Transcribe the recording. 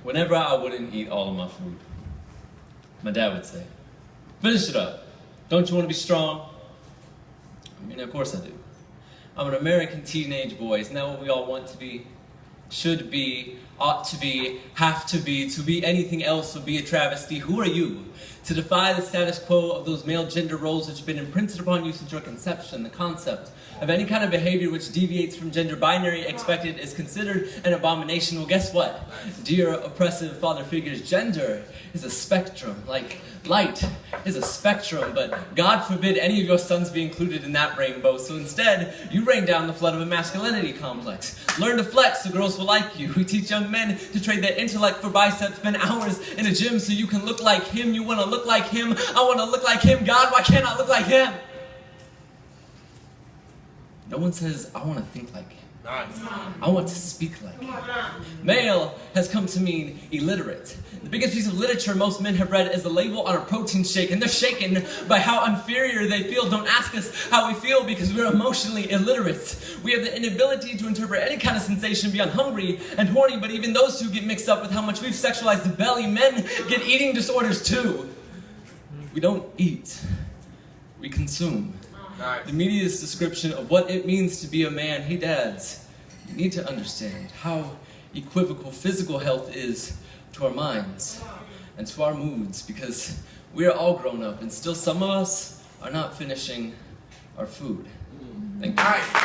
Whenever I wouldn't eat all of my food, my dad would say, "Finish it up. Don't you want to be strong?" I mean, of course I do. I'm an American teenage boy. Isn't that what we all want to be? Should be, ought to be, have to be anything else would be a travesty. Who are you to defy the status quo of those male gender roles which have been imprinted upon you since your conception? The concept of any kind of behavior which deviates from gender binary expected is considered an abomination. Well, guess what? Dear oppressive father figures, gender is a spectrum, like light is a spectrum, but God forbid any of your sons be included in that rainbow. So instead, you rain down the flood of a masculinity complex. Learn to flex so girls will like you. We teach young men to trade their intellect for biceps, spend hours in a gym so you can look like him. You want to look like him. I want to look like him. God, why can't I look like him? No one says, I want to think like him. Nice. I want to speak like him. Male has come to mean illiterate. The biggest piece of literature most men have read is the label on a protein shake, and they're shaken by how inferior they feel. Don't ask us how we feel because we're emotionally illiterate. We have the inability to interpret any kind of sensation beyond hungry and horny, but even those two get mixed up with how much we've sexualized the belly. Men get eating disorders too. We don't eat. We consume. Nice. The media's description of what it means to be a man. Hey dads, you need to understand how equivocal physical health is to our minds and to our moods, because we are all grown up and still some of us are not finishing our food. Thank you. Nice.